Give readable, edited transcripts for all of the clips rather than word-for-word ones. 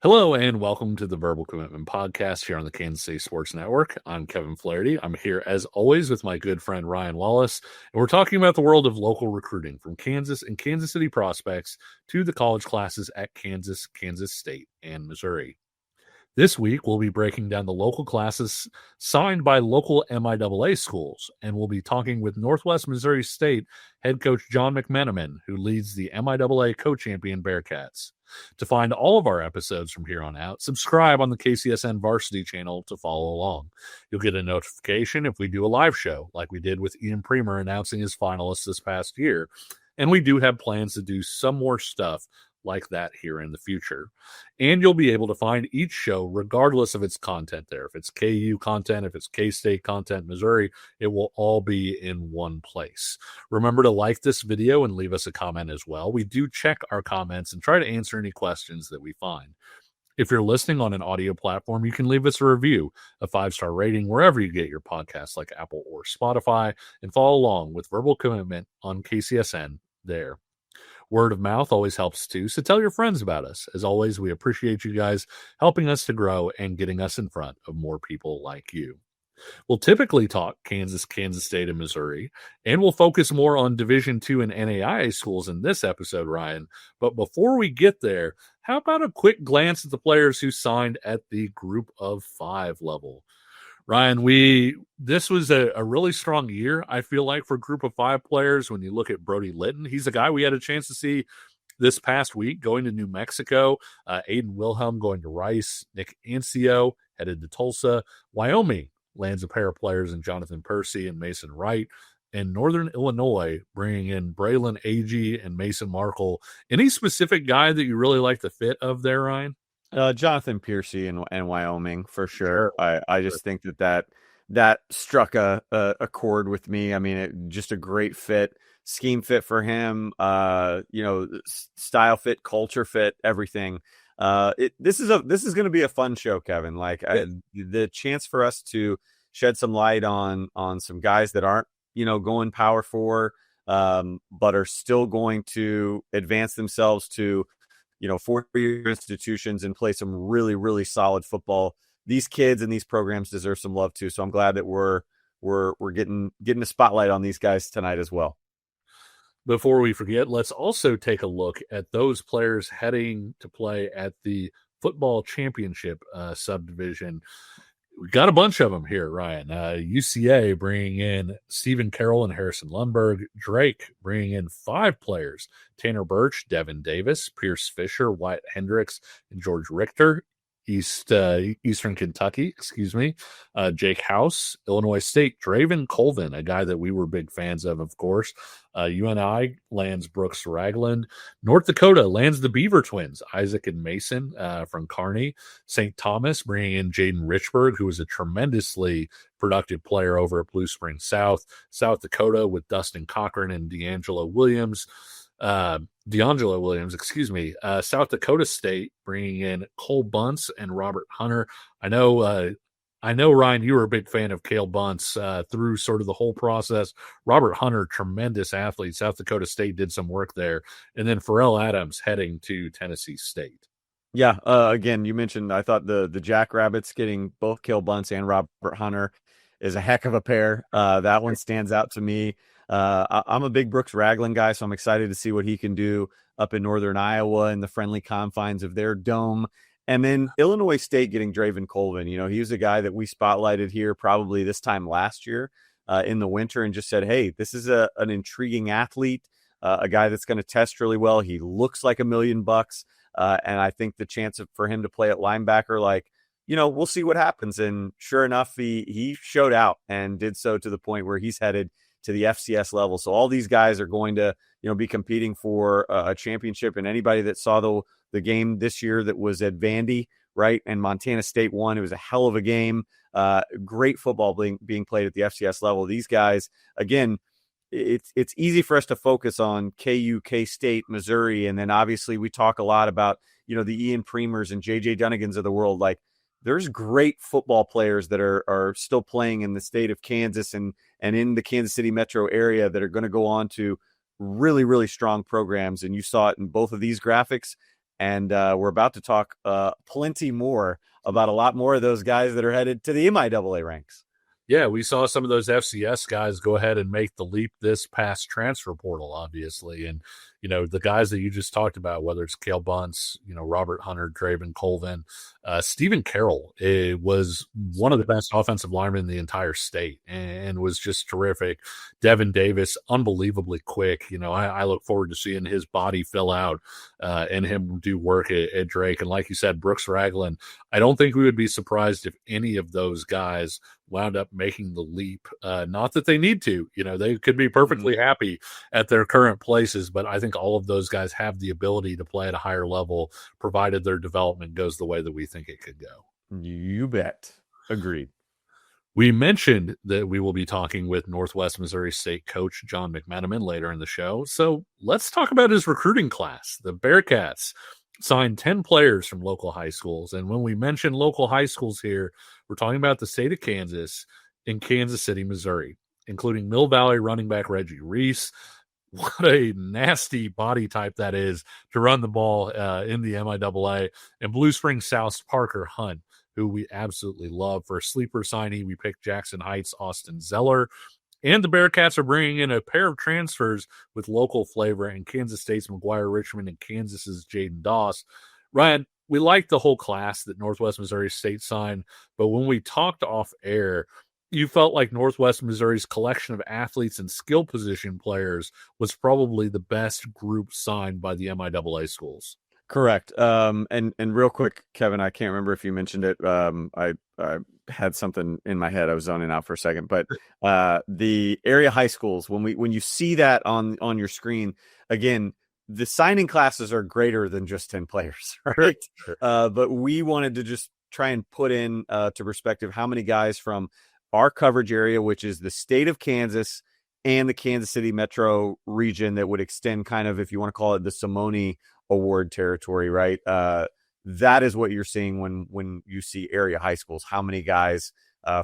Hello and welcome to the Verbal Commitment Podcast here on the Kansas City Sports Network. I'm Kevin Flaherty. I'm here as always with my good friend Ryan Wallace, and we're talking about the world of local recruiting from Kansas and Kansas City prospects to the college classes at Kansas, Kansas State, and Missouri. This week, we'll be breaking down the local classes signed by local MIAA schools, and we'll be talking with Northwest Missouri State head coach John McMenamin, who leads the MIAA co-champion Bearcats. To find all of our episodes from here on out, subscribe on the KCSN Varsity channel to follow along. You'll get a notification if we do a live show, like we did with Ian Premer announcing his finalists this past year. And we do have plans to do some more stuff like that here in the future. And you'll be able to find each show regardless of its content there. If it's KU content, if it's K-State content, Missouri, it will all be in one place. Remember to like this video and leave us a comment as well. We do check our comments and try to answer any questions that we find. If you're listening on an audio platform, you can leave us a review, a 5-star rating wherever you get your podcasts like Apple or Spotify, and follow along with Verbal Commitment on KCSN there. Word of mouth always helps too, so tell your friends about us. As always, we appreciate you guys helping us to grow and getting us in front of more people like you. We'll typically talk Kansas, Kansas State, and Missouri, and we'll focus more on Division II and NAIA schools in this episode, Ryan. But before we get there, how about a quick glance at the players who signed at the Group of 5 level? Ryan, this was a really strong year, I feel like, for Group of 5 players. When you look at Brody Litton, he's a guy we had a chance to see this past week going to New Mexico. Aiden Wilhelm going to Rice. Nick Ancio headed to Tulsa. Wyoming lands a pair of players in Jonathan Percy and Mason Wright. And Northern Illinois bringing in Braylon Agee and Mason Markle. Any specific guy that you really like the fit of there, Ryan? Jonathan Percy and Wyoming for sure. I just think that struck a chord with me. I mean, just a great fit, scheme fit for him. Style fit, culture fit, everything. This is going to be a fun show, Kevin. The chance for us to shed some light on some guys that aren't going Power 4, but are still going to advance themselves to 4-year institutions and play some really, really solid football. These kids and these programs deserve some love too. So I'm glad that we're getting a spotlight on these guys tonight as well. Before we forget, let's also take a look at those players heading to play at the football championship subdivision. We got a bunch of them here, Ryan. UCA bringing in Stephen Carroll and Harrison Lundberg. Drake bringing in 5 players: Tanner Birch, Devin Davis, Pierce Fisher, Wyatt Hendricks, and George Richter. Eastern Kentucky, Jake House. Illinois State, Draven Colvin, a guy that we were big fans of course. UNI lands Brooks Ragland. North Dakota lands the Beaver twins, Isaac and Mason from Kearney. St. Thomas bringing in Jaden Richburg, who was a tremendously productive player over at Blue Springs South. South Dakota with Dustin Cochran and DeAngelo Williams. South Dakota State bringing in Cole Bunce and Robert Hunter. I know, Ryan, you were a big fan of Cale Bunce through sort of the whole process. Robert Hunter, tremendous athlete. South Dakota State did some work there. And then Pharrell Adams heading to Tennessee State. Yeah, again, you mentioned, I thought the Jackrabbits getting both Cale Bunce and Robert Hunter is a heck of a pair. That one stands out to me. I'm a big Brooks Ragland guy, so I'm excited to see what he can do up in northern Iowa in the friendly confines of their dome. And then Illinois State getting Draven Colvin. He was a guy that we spotlighted here probably this time last year in the winter and just said, hey, this is an intriguing athlete, a guy that's going to test really well. He looks like $1 million. And I think the chance for him to play at linebacker, we'll see what happens. And sure enough, he showed out and did so to the point where he's headed to the FCS level. So all these guys are going to, be competing for a championship. And anybody that saw the game this year that was at Vandy, right, and Montana State won, it was a hell of a game. Great football being played at the FCS level. These guys, again, it's easy for us to focus on KU, K-State, Missouri, and then obviously we talk a lot about, the Ian Premers and JJ Dunnigans of the world. There's great football players that are still playing in the state of Kansas and in the Kansas City metro area that are going to go on to really, really strong programs. And you saw it in both of these graphics. And we're about to talk plenty more about a lot more of those guys that are headed to the MIAA ranks. Yeah, we saw some of those FCS guys go ahead and make the leap this past transfer portal, obviously. And, the guys that you just talked about, whether it's Cale Bunce, Robert Hunter, Draven Colvin, Stephen Carroll was one of the best offensive linemen in the entire state and was just terrific. Devin Davis, unbelievably quick. I look forward to seeing his body fill out and him do work at Drake. And like you said, Brooks Ragland, I don't think we would be surprised if any of those guys wound up making the leap. Not that they need to, they could be perfectly happy at their current places, but I think all of those guys have the ability to play at a higher level, provided their development goes the way that we think it could go. You bet. Agreed. We mentioned that we will be talking with Northwest Missouri State coach John McMenamin later in the show. So let's talk about his recruiting class. The Bearcats signed 10 players from local high schools. And when we mention local high schools here, we're talking about the state of Kansas and Kansas City, Missouri, including Mill Valley running back Reggie Reese. What a nasty body type that is to run the ball in the MIAA. And Blue Springs South's Parker Hunt, who we absolutely love. For a sleeper signee, we picked Jackson Heights' Austin Zeller. And the Bearcats are bringing in a pair of transfers with local flavor in Kansas State's McGuire Richmond and Kansas's Jaden Doss. Ryan, we like the whole class that Northwest Missouri State signed, but when we talked off air, you felt like Northwest Missouri's collection of athletes and skill position players was probably the best group signed by the MIAA schools. Correct. And real quick, Kevin, I can't remember if you mentioned it. I had something in my head. I was zoning out for a second, but the area high schools, when you see that on your screen, again, the signing classes are greater than just 10 players, right? Sure. But we wanted to just try and put in to perspective how many guys from our coverage area, which is the state of Kansas and the Kansas City metro region, that would extend kind of, if you want to call it, the Simone Award territory, right? That is what you're seeing when you see area high schools, how many guys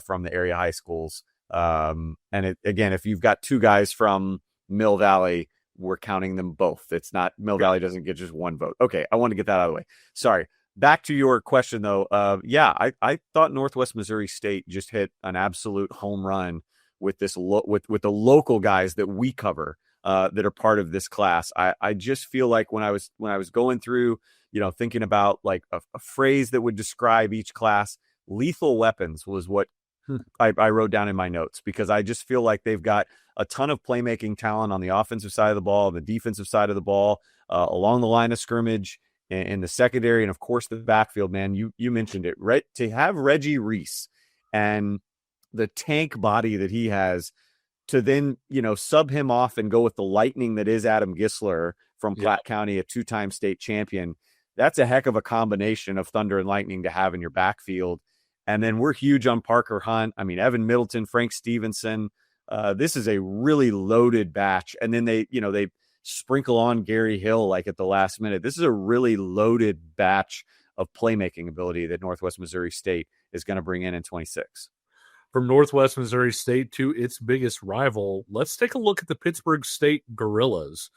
from the area high schools. And again, if you've got two guys from Mill Valley, we're counting them both. It's not Mill Valley doesn't get just one vote. Okay, I want to get that out of the way. Sorry. Back to your question, though. I thought Northwest Missouri State just hit an absolute home run with this with the local guys that we cover that are part of this class. I just feel like when I was going through, thinking about like a phrase that would describe each class, lethal weapons was what I wrote down in my notes, because I just feel like they've got a ton of playmaking talent on the offensive side of the ball, the defensive side of the ball, along the line of scrimmage, in the secondary, and of course the backfield. Man, you mentioned it, right? To have Reggie Reese and the tank body that he has, to then sub him off and go with the lightning that is Adam Gisler from Platte County, a two-time state champion. That's a heck of a combination of thunder and lightning to have in your backfield. And then we're huge on Parker Hunt. I mean, Evan Middleton, Frank Stevenson. This is a really loaded batch. And then they sprinkle on Gary Hill like at the last minute. This is a really loaded batch of playmaking ability that Northwest Missouri State is going to bring in 26. From Northwest Missouri State to its biggest rival, let's take a look at the Pittsburgh State Gorillas.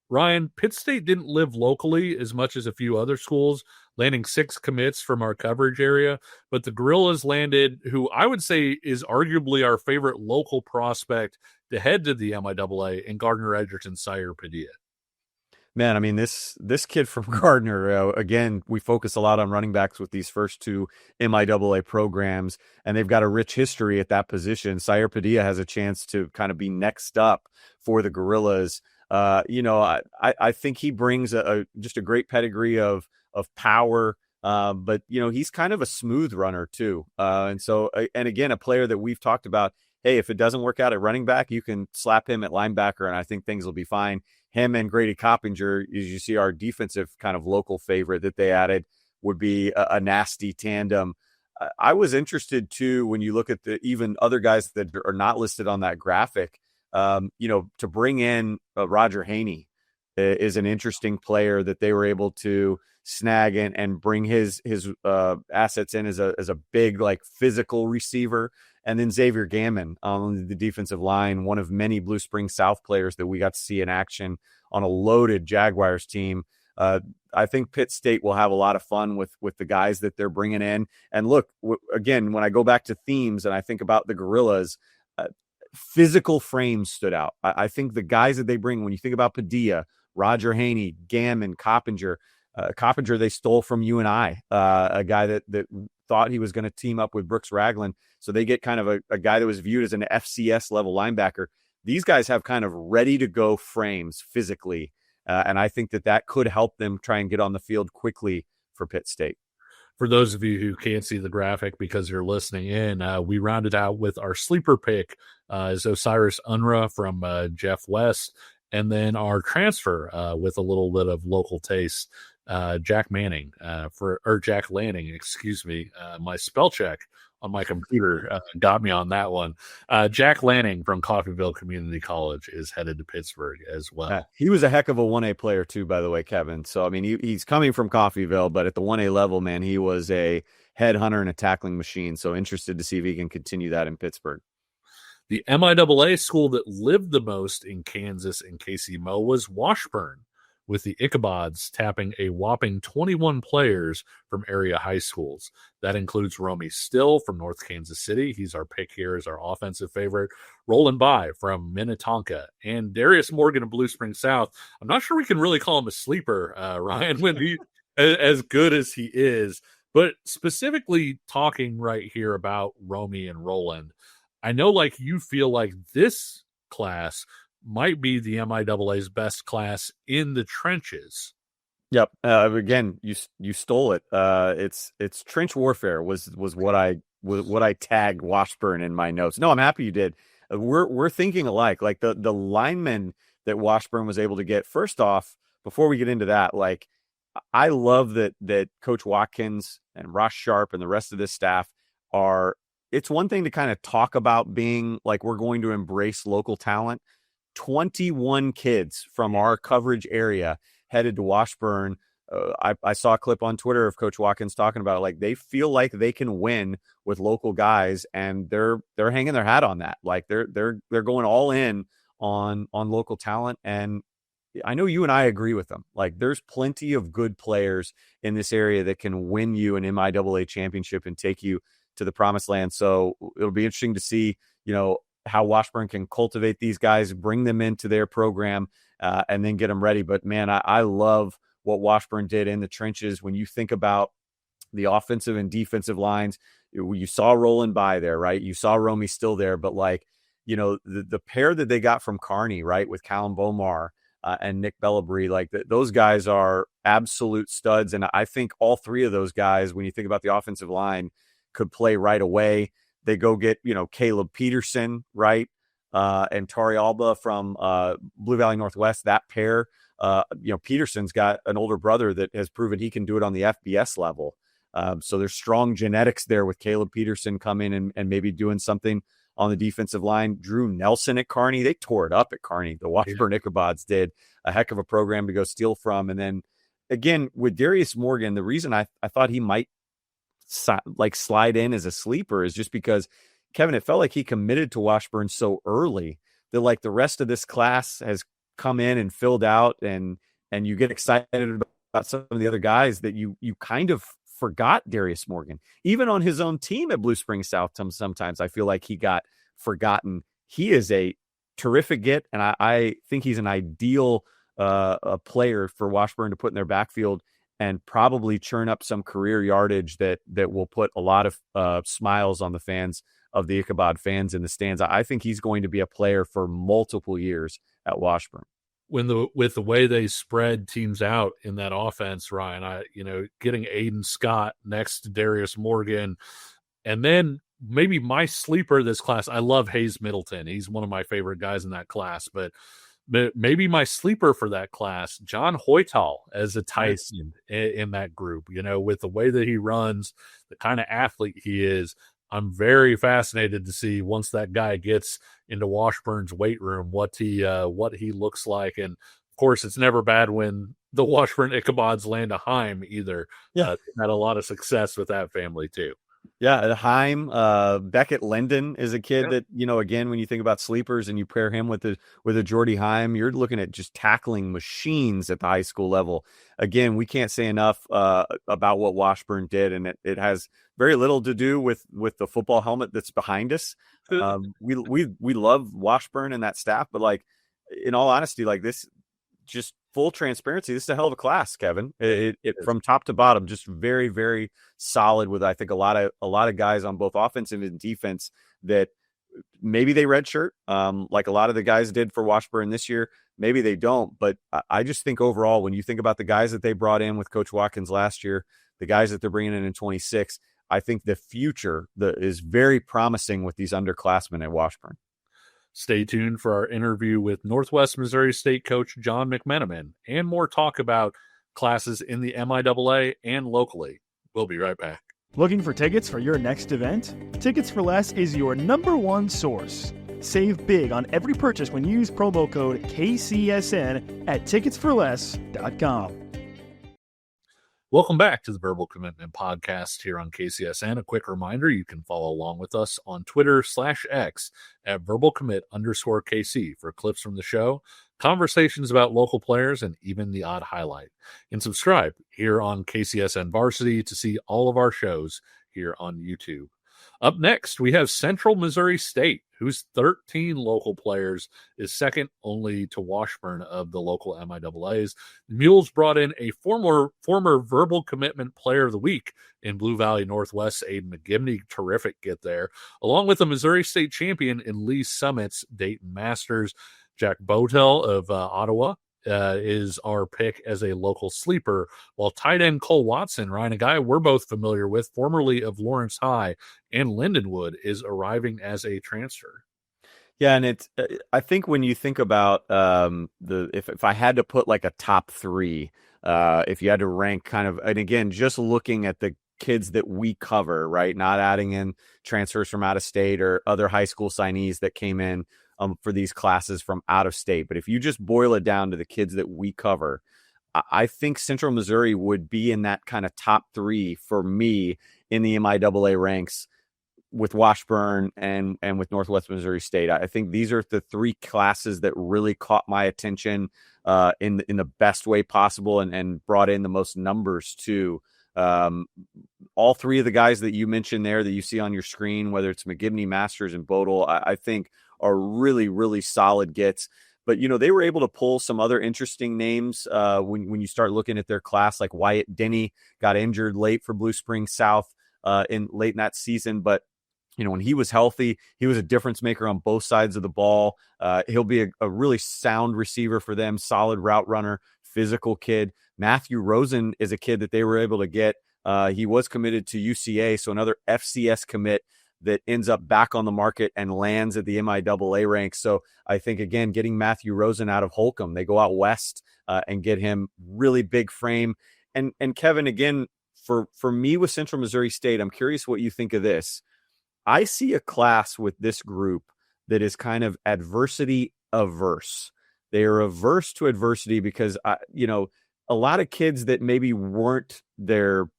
Ryan, Pitt State didn't live locally as much as a few other schools, landing 6 commits from our coverage area, but the Gorillas landed who I would say is arguably our favorite local prospect to head to the MIAA, in Gardner Edgerton, Sire Padilla. Man, I mean, this kid from Gardner, again, we focus a lot on running backs with these first two MIAA programs, and they've got a rich history at that position. Sire Padilla has a chance to kind of be next up for the Gorillas. I think he brings just a great pedigree of power, but he's kind of a smooth runner too. And again, a player that we've talked about, hey, if it doesn't work out at running back, you can slap him at linebacker, and I think things will be fine. Him and Grady Coppinger, as you see, our defensive kind of local favorite that they added, would be a nasty tandem. I was interested too, when you look at the even other guys that are not listed on that graphic, to bring in Roger Haney is an interesting player that they were able to snag and bring his assets in as a big, like, physical receiver. And then Xavier Gammon on the defensive line, one of many Blue Springs South players that we got to see in action on a loaded Jaguars team. I think Pitt State will have a lot of fun with the guys that they're bringing in. And look, again, when I go back to themes and I think about the Gorillas, physical frames stood out. I think the guys that they bring, when you think about Padilla, Roger Haney, Gammon, Coppinger, Coppinger they stole from UNI, a guy that thought he was going to team up with Brooks Ragland. So they get kind of a guy that was viewed as an FCS level linebacker. These guys have kind of ready to go frames physically. And I think that could help them try and get on the field quickly for Pitt State. For those of you who can't see the graphic because you're listening in, we rounded out with our sleeper pick is Osiris Unruh from Jeff West. And then our transfer with a little bit of local taste, Jack Lanning, excuse me. My spell check on my computer got me on that one. Jack Lanning from Coffeyville Community College is headed to Pittsburgh as well. He was a heck of a 1A player too, by the way, Kevin. So, I mean, he's coming from Coffeyville, but at the 1A level, man, he was a headhunter and a tackling machine. So interested to see if he can continue that in Pittsburgh. The MIAA school that lived the most in Kansas and KCMO was Washburn, with the Ichabods tapping a whopping 21 players from area high schools. That includes Romy Still from North Kansas City. He's our pick here as our offensive favorite. Roland By from Minnetonka. And Darius Morgan of Blue Spring South. I'm not sure we can really call him a sleeper, Ryan, when he as good as he is. But specifically talking right here about Romy and Roland, I know like you feel like this class might be the MIAA's best class in the trenches. Yep. Again, you stole it. It's trench warfare was what I tagged Washburn in my notes. No, I'm happy you did. We're thinking alike. Like the linemen that Washburn was able to get. First off, before we get into that, like I love that Coach Watkins and Ross Sharp and the rest of this staff are. It's one thing to kind of talk about being like we're going to embrace local talent. 21 kids from our coverage area headed to Washburn. I saw a clip on Twitter of Coach Watkins talking about it. Like they feel like they can win with local guys, and they're hanging their hat on that. Like they're going all in on local talent. And I know you and I agree with them. Like there's plenty of good players in this area that can win you an MIAA championship and take you to the promised land. So it'll be interesting to see, how Washburn can cultivate these guys, bring them into their program, and then get them ready. But man, I love what Washburn did in the trenches. When you think about the offensive and defensive lines, you saw Roland By there, right? You saw Romy Still there, but like, the pair that they got from Kearney, right, with Callum Bomar and Nick Bellabry, like those guys are absolute studs. And I think all three of those guys, when you think about the offensive line, could play right away. They go get, Caleb Peterson, right? And Tari Alba from Blue Valley Northwest, that pair. Peterson's got an older brother that has proven he can do it on the FBS level. So there's strong genetics there with Caleb Peterson coming and maybe doing something on the defensive line. Drew Nelson at Kearney, they tore it up at Kearney. The Washburn Ichabods did a heck of a program to go steal from. And then again, with Darius Morgan, the reason I thought he might slide in as a sleeper is just because, Kevin, it felt like he committed to Washburn so early that like the rest of this class has come in and filled out, and you get excited about some of the other guys that you kind of forgot Darius Morgan. Even on his own team at Blue Spring South, sometimes I feel like he got forgotten. He is a terrific get, and I think he's an ideal a player for Washburn to put in their backfield and probably churn up some career yardage that will put a lot of smiles on the fans of the Ichabod fans in the stands. I think he's going to be a player for multiple years at Washburn. With the way they spread teams out in that offense, Ryan, getting Aiden Scott next to Darius Morgan, and then maybe my sleeper this class, I love Hayes Middleton. He's one of my favorite guys in that class, but maybe my sleeper for that class, John Hoytal, as a tight end in that group, with the way that he runs, the kind of athlete he is. I'm very fascinated to see once that guy gets into Washburn's weight room, what he looks like. And of course, it's never bad when the Washburn Ichabods land a Heim either. Yeah. Had a lot of success with that family too. Yeah, Heim, Beckett Linden is a kid Yep. that, again, when you think about sleepers and you pair him with a Jordy Heim, you're looking at just tackling machines at the high school level. Again, we can't say enough about what Washburn did, and it has very little to do with the football helmet that's behind us. We love Washburn and that staff, but like in all honesty, like this, just full transparency, this is a hell of a class, Kevin. It from top to bottom, just very, very solid. With I think a lot of guys on both offensive and defense that maybe they redshirt, like a lot of the guys did for Washburn this year. Maybe they don't, but I just think overall, when you think about the guys that they brought in with Coach Watkins last year, the guys that they're bringing in 26, I think the future is very promising with these underclassmen at Washburn. Stay tuned for our interview with Northwest Missouri State coach John McMenamin and more talk about classes in the MIAA and locally. We'll be right back. Looking for tickets for your next event? Tickets for Less is your #1 source. Save big on every purchase when you use promo code KCSN at ticketsforless.com. Welcome back to the Verbal Commitment Podcast here on KCSN. A quick reminder, you can follow along with us on Twitter/X at verbalcommit_KC for clips from the show, conversations about local players, and even the odd highlight. And subscribe here on KCSN Varsity to see all of our shows here on YouTube. Up next, we have Central Missouri State, whose 13 local players is second only to Washburn of the local MIAAs. The Mules brought in a former Verbal Commitment Player of the Week in Blue Valley Northwest, Aiden McGibney. Terrific get there. Along with the Missouri State champion in Lee Summit's Dayton Masters, Jack Botel of Ottawa is our pick as a local sleeper, while tight end Cole Watson, Ryan, a guy we're both familiar with, formerly of Lawrence High and Lindenwood, is arriving as a transfer. Yeah, and it's I think when you think about if I had to put like a top three, if you had to rank kind of, and again, just looking at the kids that we cover, right, not adding in transfers from out of state or other high school signees that came in for these classes from out of state. But if you just boil it down to the kids that we cover, I think Central Missouri would be in that kind of top three for me in the MIAA ranks with Washburn and with Northwest Missouri State. I think these are the three classes that really caught my attention in the best way possible and brought in the most numbers too. All three of the guys that you mentioned there that you see on your screen, whether it's McGibney, Masters, and Bodel, I think are really, really solid gets. But, they were able to pull some other interesting names when you start looking at their class, like Wyatt Denny got injured late for Blue Springs South late in that season. But, when he was healthy, he was a difference maker on both sides of the ball. He'll be a really sound receiver for them, solid route runner, physical kid. Matthew Rosen is a kid that they were able to get. He was committed to UCA, so another FCS commit that ends up back on the market and lands at the MIAA ranks. So I think, again, getting Matthew Rosen out of Holcomb, they go out west and get him really big frame. And Kevin, again, for me with Central Missouri State, I'm curious what you think of this. I see a class with this group that is kind of adversity averse. They are averse to adversity because, a lot of kids that maybe weren't their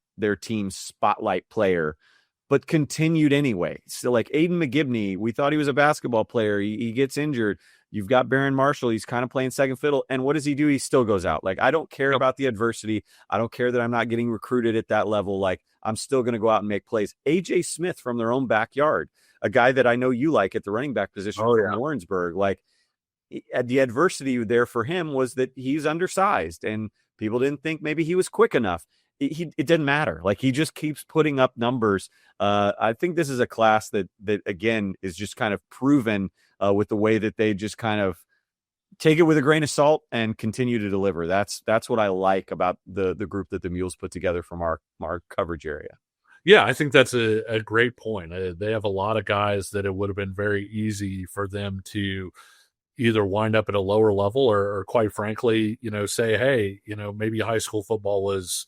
team's spotlight player, but continued anyway. So like Aiden McGibney, we thought he was a basketball player. He gets injured. You've got Barron Marshall. He's kind of playing second fiddle. And what does he do? He still goes out. Like, I don't care about the adversity. I don't care that I'm not getting recruited at that level. Like, I'm still going to go out and make plays. AJ Smith from their own backyard, a guy that I know you like at the running back position from Warrensburg. Like, the adversity there for him was that he's undersized and people didn't think maybe he was quick enough. It didn't matter. Like, he just keeps putting up numbers. I think this is a class that again is just kind of proven with the way that they just kind of take it with a grain of salt and continue to deliver. That's what I like about the group that the Mules put together from our coverage area. Yeah, I think that's a great point. They have a lot of guys that it would have been very easy for them to either wind up at a lower level or quite frankly, say, hey, maybe high school football was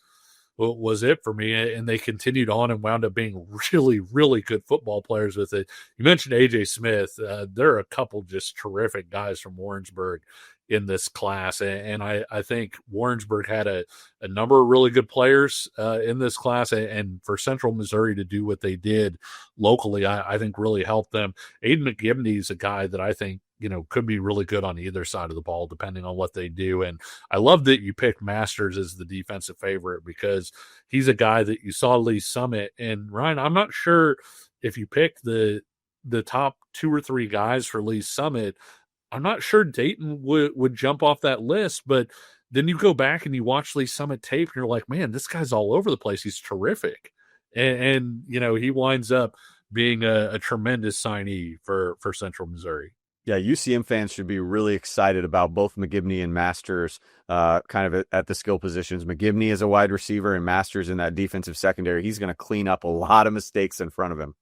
it for me. And they continued on and wound up being really, really good football players with it. You mentioned AJ Smith. There are a couple just terrific guys from Warrensburg in this class. And I think Warrensburg had a number of really good players in this class. And for Central Missouri to do what they did locally, I think really helped them. Aiden McGibney is a guy that I think, could be really good on either side of the ball, depending on what they do. And I love that you picked Masters as the defensive favorite, because he's a guy that you saw Lee Summit. And Ryan, I'm not sure if you picked the top 2 or 3 guys for Lee Summit, I'm not sure Dayton would jump off that list. But then you go back and you watch Lee Summit tape and you're like, man, this guy's all over the place. He's terrific. And he winds up being a tremendous signee for Central Missouri. Yeah, UCM fans should be really excited about both McGibney and Masters kind of at the skill positions. McGibney is a wide receiver and Masters in that defensive secondary. He's going to clean up a lot of mistakes in front of him.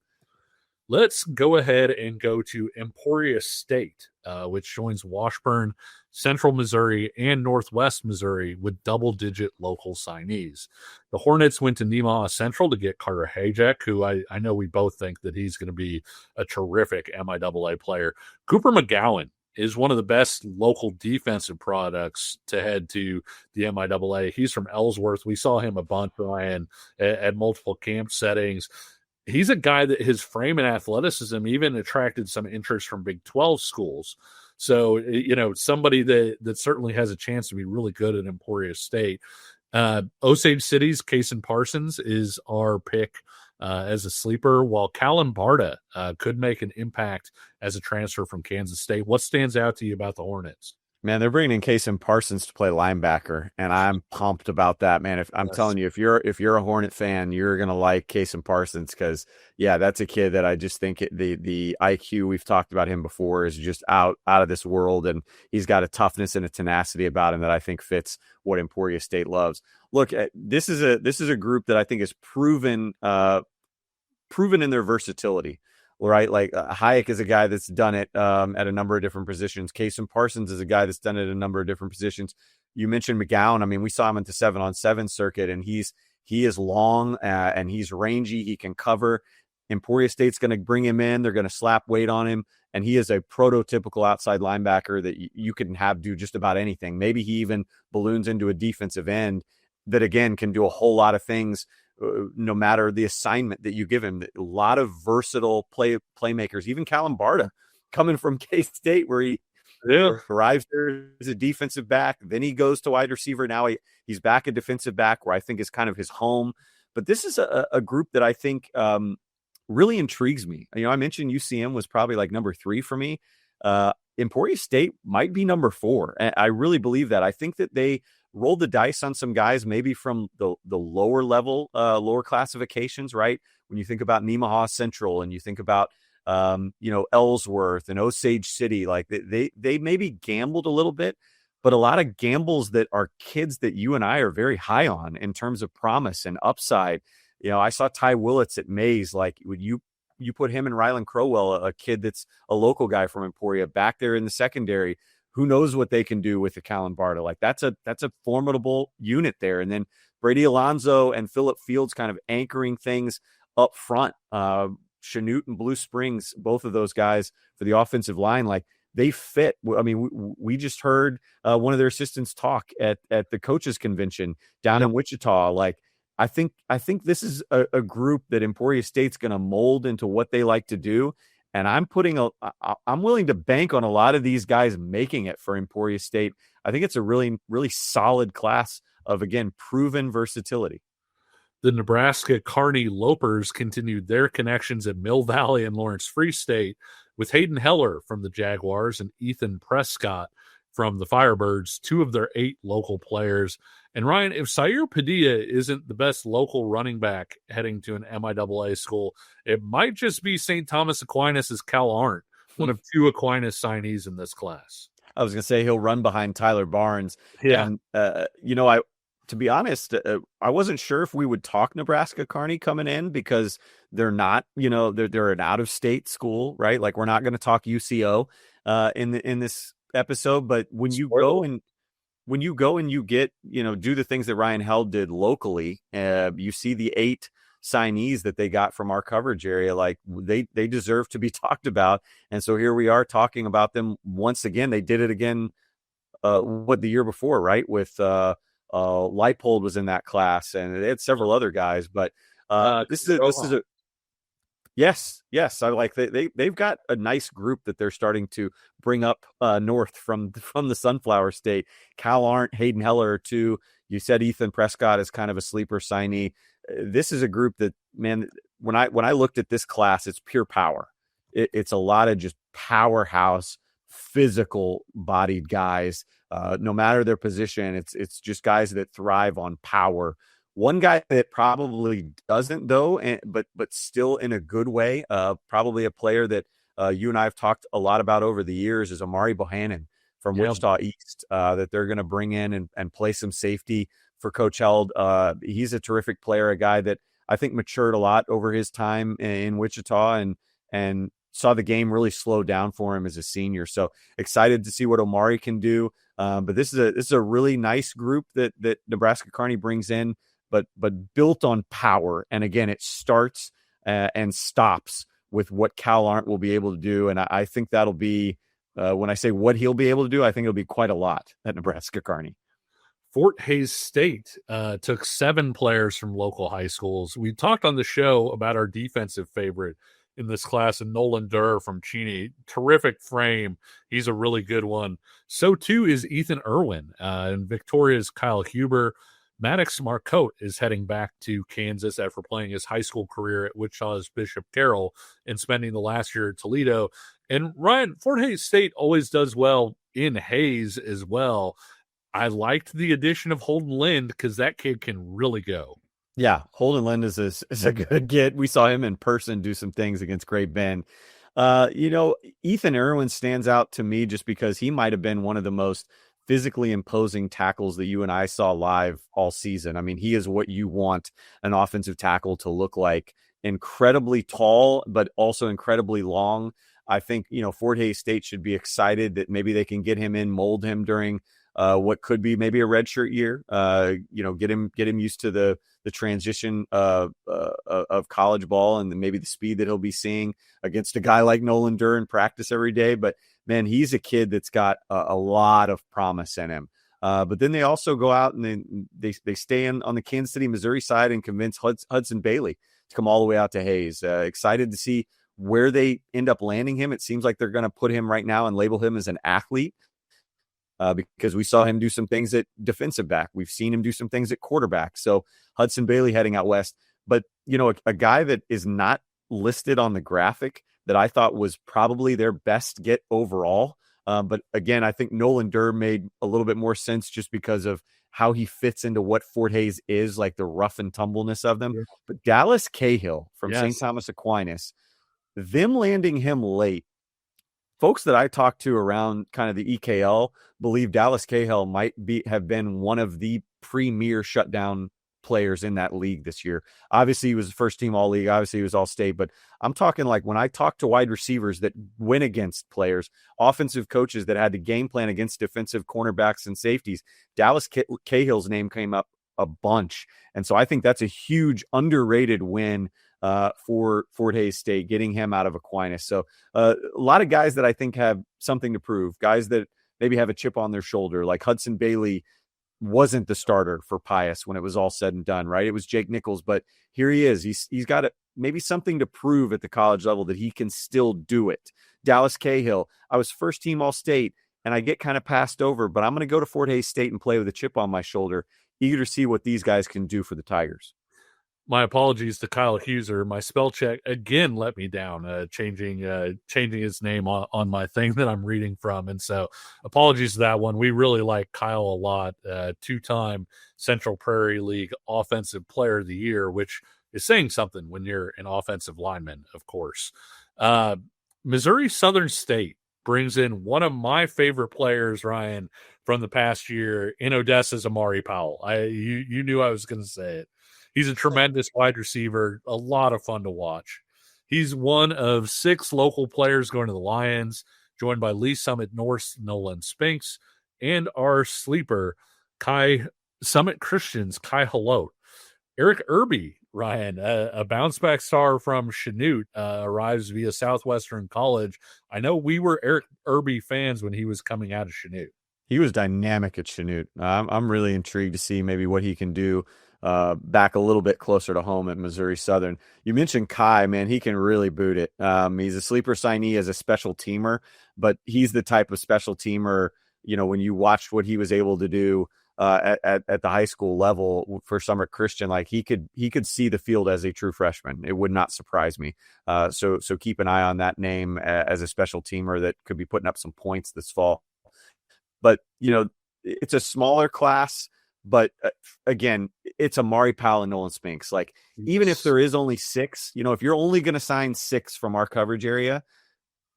Let's go ahead and go to Emporia State, which joins Washburn, Central Missouri, and Northwest Missouri with double-digit local signees. The Hornets went to MIAA Central to get Carter Hajek, who I know we both think that he's going to be a terrific MIAA player. Cooper McGowan is one of the best local defensive products to head to the MIAA. He's from Ellsworth. We saw him a bunch, Ryan, at multiple camp settings. He's a guy that his frame and athleticism even attracted some interest from Big 12 schools. So, somebody that certainly has a chance to be really good at Emporia State. Osage City's Kason Parsons is our pick as a sleeper, while Callan Barta could make an impact as a transfer from Kansas State. What stands out to you about the Hornets? Man, they're bringing in Kason Parsons to play linebacker, and I'm pumped about that, man. I'm telling you, if you're a Hornet fan, you're gonna like Kason Parsons, because that's a kid that I just think the IQ, we've talked about him before, is just out of this world, and he's got a toughness and a tenacity about him that I think fits what Emporia State loves. Look, this is a group that I think is proven in their versatility. Right, like Hayek is a guy that's done it at a number of different positions. Kason Parsons is a guy that's done it at a number of different positions. You mentioned McGowan. I mean, we saw him at the 7-on-7 circuit, and he is long and he's rangy. He can cover. Emporia State's going to bring him in. They're going to slap weight on him, and he is a prototypical outside linebacker that you can have do just about anything. Maybe he even balloons into a defensive end that, again, can do a whole lot of things. No matter the assignment that you give him. A lot of versatile playmakers, even Callan Barta coming from K-State, where he arrives there as a defensive back. Then he goes to wide receiver. Now he's back a defensive back, where I think is kind of his home. But this is a group that I think really intrigues me. I mentioned UCM was probably like number 3 for me. Emporia State might be number 4. And I really believe that. I think that they rolled the dice on some guys, maybe from the lower level, lower classifications, right? When you think about MIAA Central and you think about, Ellsworth and Osage City, like they maybe gambled a little bit, but a lot of gambles that are kids that you and I are very high on in terms of promise and upside. I saw Ty Willits at Mays. Like, would you put him and Rylan Crowell, a kid that's a local guy from Emporia, back there in the secondary? Who knows what they can do with the Callan Barta? Like, that's a formidable unit there. And then Brady Alonzo and Phillip Fields kind of anchoring things up front. Chanute and Blue Springs, both of those guys for the offensive line, like, they fit. I mean, we just heard one of their assistants talk at the coaches convention down in Wichita. Like, I think this is a group that Emporia State's going to mold into what they like to do. And I'm willing to bank on a lot of these guys making it for Emporia State. I think it's a really, really solid class of, again, proven versatility. The Nebraska Kearney Lopers continued their connections at Mill Valley and Lawrence Free State with Hayden Heller from the Jaguars and Ethan Prescott from the Firebirds, 2 of their 8 local players. And Ryan, if Sayer Padilla isn't the best local running back heading to an MIAA school, it might just be St. Thomas Aquinas' Cal Arndt, one of 2 Aquinas signees in this class. I was going to say he'll run behind Tyler Barnes. Yeah. And, to be honest, I wasn't sure if we would talk Nebraska Kearney coming in, because they're not, they're an out-of-state school, right? Like, we're not going to talk UCO in this episode. But when you go and you get, do the things that Ryan Held did locally, you see the 8 signees that they got from our coverage area, like, they deserve to be talked about. And so here we are talking about them once again. They did it again what the year before, right? With Leipold was in that class, and they had several other guys. But this is a yes. I like they've got a nice group that they're starting to bring up north from the Sunflower State. Cal Arndt, Hayden Heller, too. You said Ethan Prescott is kind of a sleeper signee. This is a group that, man, when I looked at this class, it's pure power. It's a lot of just powerhouse, physical bodied guys. No matter their position, it's just guys that thrive on power. One guy that probably doesn't, though, but still in a good way, probably a player that you and I have talked a lot about over the years, is Amari Bohannon from Wichita East, that they're going to bring in and play some safety for Coach Held. He's a terrific player, a guy that I think matured a lot over his time in Wichita and saw the game really slow down for him as a senior. So excited to see what Omari can do. But this is a really nice group that Nebraska Kearney brings in, but built on power. And again, it starts and stops with what Cal Arndt will be able to do. And I think that'll be, when I say what he'll be able to do, I think it'll be quite a lot at Nebraska Kearney. Fort Hays State took 7 players from local high schools. We talked on the show about our defensive favorite in this class, and Nolan Durr from Cheney. Terrific frame. He's a really good one. So too is Ethan Irwin, and Victoria's Kyle Huber. Maddox Marcotte is heading back to Kansas after playing his high school career at Wichita's Bishop Carroll and spending the last year at Toledo. And Ryan, Fort Hays State always does well in Hays as well. I liked the addition of Holden Lind because that kid can really go. Yeah, Holden Lind is a good kid. We saw him in person do some things against Great Bend. Ethan Irwin stands out to me just because he might have been one of the most physically imposing tackles that you and I saw live all season. I mean, he is what you want an offensive tackle to look like. Incredibly tall, but also incredibly long. I think, Fort Hays State should be excited that maybe they can get him in, mold him during what could be maybe a redshirt year. Get him used to the transition of college ball and maybe the speed that he'll be seeing against a guy like Nolan Durr in practice every day. But man, he's a kid that's got a lot of promise in him. But then they also go out and they stay on the Kansas City, Missouri side and convince Hudson Bailey to come all the way out to Hays. Excited to see where they end up landing him. It seems like they're going to put him right now and label him as an athlete. Because we saw him do some things at defensive back. We've seen him do some things at quarterback. So Hudson Bailey heading out west. But, a guy that is not listed on the graphic that I thought was probably their best get overall. But again, I think Nolan Durr made a little bit more sense just because of how he fits into what Fort Hays is, like the rough and tumbleness of them. Yeah. But Dallas Cahill from St. Thomas Aquinas, them landing him late, folks that I talked to around kind of the EKL believe Dallas Cahill might have been one of the premier shutdown players in that league this year. Obviously, he was the first team all league. Obviously, he was all state. But I'm talking like when I talk to wide receivers that win against players, offensive coaches that had to game plan against defensive cornerbacks and safeties, Dallas Cahill's name came up a bunch. And so I think that's a huge underrated win for Fort Hays State, getting him out of Aquinas. So a lot of guys that I think have something to prove, guys that maybe have a chip on their shoulder, like Hudson Bailey wasn't the starter for Pius when it was all said and done, right? It was Jake Nichols, but here he is. He's got maybe something to prove at the college level that he can still do it. Dallas Cahill, I was first team All-State, and I get kind of passed over, but I'm going to go to Fort Hays State and play with a chip on my shoulder, eager to see what these guys can do for the Tigers. My apologies to Kyle Huser. My spell check again let me down, changing his name on my thing that I'm reading from. And so apologies to that one. We really like Kyle a lot. 2-time Central Prairie League Offensive Player of the Year, which is saying something when you're an offensive lineman, of course. Missouri Southern State brings in one of my favorite players, Ryan, from the past year in Odessa's Amari Powell. You knew I was going to say it. He's a tremendous wide receiver, a lot of fun to watch. He's one of 6 local players going to the Lions, joined by Lee Summit North's Nolan Spinks and our sleeper, Summit Christian's Kai Halote. Eric Irby, Ryan, a bounce-back star from Chanute, arrives via Southwestern College. I know we were Eric Irby fans when he was coming out of Chanute. He was dynamic at Chanute. I'm really intrigued to see maybe what he can do back a little bit closer to home at Missouri Southern. You mentioned Kai, man, he can really boot it. He's a sleeper signee as a special teamer, but he's the type of special teamer, when you watched what he was able to do at the high school level for Summit Christian, like he could see the field as a true freshman. It would not surprise me. So keep an eye on that name as a special teamer that could be putting up some points this fall. But, it's a smaller class, but again, it's Amari Powell and Nolan Spinks. Like, even if there is only 6, if you're only going to sign 6 from our coverage area,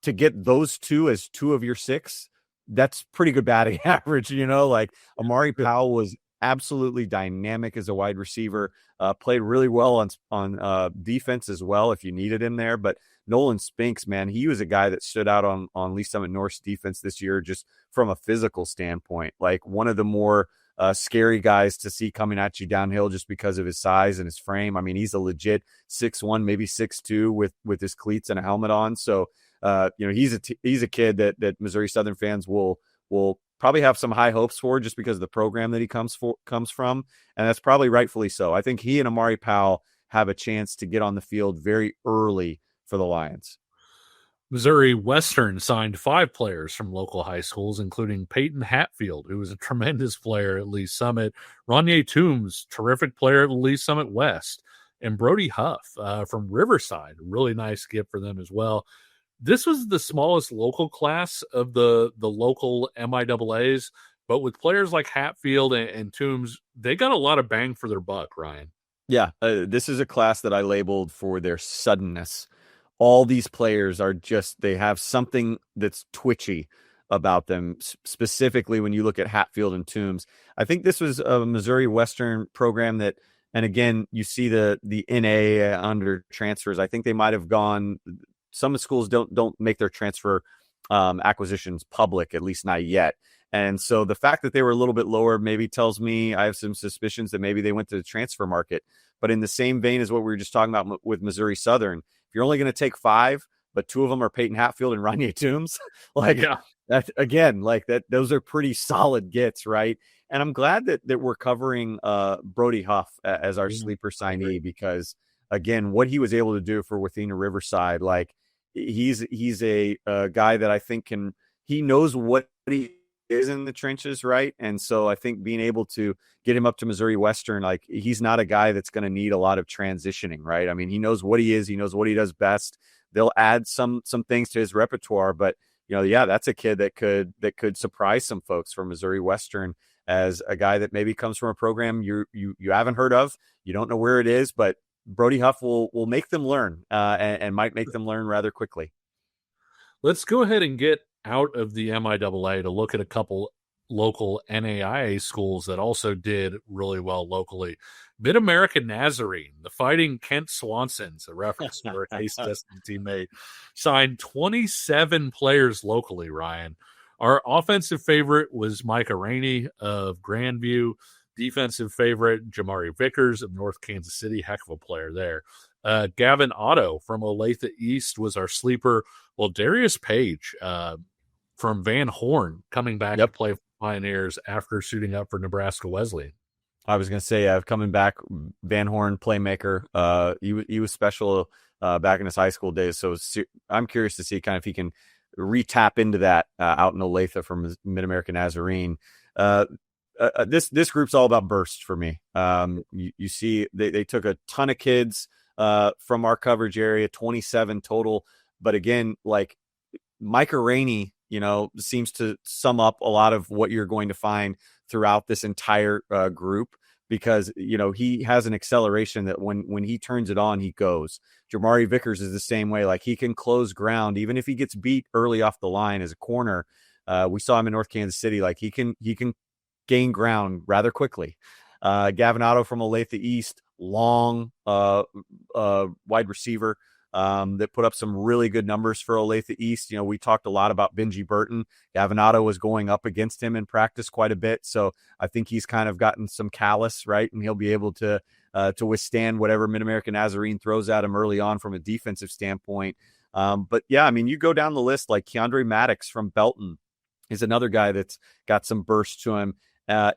to get those 2 as 2 of your 6, that's pretty good batting average. Like Amari Powell was absolutely dynamic as a wide receiver, played really well on defense as well if you needed him there. But Nolan Spinks, man, he was a guy that stood out on Lee Summit North's defense this year, just from a physical standpoint. Like one of the more scary guys to see coming at you downhill just because of his size and his frame. I mean, he's a legit 6'1", maybe 6'2" with his cleats and a helmet on. So, he's a kid that Missouri Southern fans will probably have some high hopes for just because of the program that he comes from. And that's probably rightfully so. I think he and Amari Powell have a chance to get on the field very early for the Lions. Missouri Western signed 5 players from local high schools, including Peyton Hatfield, who was a tremendous player at Lee Summit, Ronye Toombs, terrific player at Lee Summit West, and Brody Huff from Riverside. Really nice gift for them as well. This was the smallest local class of the local MIAAs, but with players like Hatfield and Toombs, they got a lot of bang for their buck, Ryan. Yeah, this is a class that I labeled for their suddenness. All these players they have something that's twitchy about them, specifically when you look at Hatfield and Toombs. I think this was a Missouri Western program that, and again, you see the NAIA under transfers. I think they might have gone, some schools don't make their transfer acquisitions public, at least not yet. And so the fact that they were a little bit lower maybe tells me I have some suspicions that maybe they went to the transfer market. But in the same vein as what we were just talking about with Missouri Southern, if you're only going to take 5, but 2 of them are Peyton Hatfield and Ronye Toombs, that again, like that, those are pretty solid gets, right? And I'm glad that we're covering Brody Huff as our sleeper signee, because again, what he was able to do for Wathena Riverside, like he's a guy that I think he knows what he is in the trenches, right? And so I think being able to get him up to Missouri Western, like he's not a guy that's going to need a lot of transitioning, right? I mean, he knows what he is, he knows what he does best. They'll add some things to his repertoire, but that's a kid that could surprise some folks from Missouri Western as a guy that maybe comes from a program you haven't heard of, you don't know where it is, but Brody Huff will make them learn and might make them learn rather quickly. Let's go ahead and get out of the MIAA to look at a couple local NAIA schools that also did really well locally. Mid-America Nazarene, the Fighting Kent Swansons, a reference to our Case Destin teammate, signed 27 players locally, Ryan. Our offensive favorite was Micah Rainey of Grandview. Defensive favorite, Jamari Vickers of North Kansas City, heck of a player there. Gavin Otto from Olathe East was our sleeper. Well, Darius Page from Van Horn coming back to play for Pioneers after suiting up for Nebraska Wesleyan. I was going to say, coming back, Van Horn playmaker. He was special back in his high school days. So I'm curious to see kind of if he can re-tap into that out in Olathe from Mid-America Nazarene. This group's all about burst for me. You see they took a ton of kids from our coverage area, 27 total. But again, like Micah Rainey, seems to sum up a lot of what you're going to find throughout this entire group, because, he has an acceleration that when he turns it on, he goes. Jamari Vickers is the same way. Like he can close ground, even if he gets beat early off the line as a corner. We saw him in North Kansas City. Like he can gain ground rather quickly. Gavin Otto from Olathe East, long wide receiver that put up some really good numbers for Olathe East. We talked a lot about Benji Burton. Gavin Otto was going up against him in practice quite a bit, so I think he's kind of gotten some callus, right, and he'll be able to withstand whatever Mid-America Nazarene throws at him early on from a defensive standpoint. But yeah, I mean, you go down the list like Keandre Maddox from Belton, is another guy that's got some burst to him.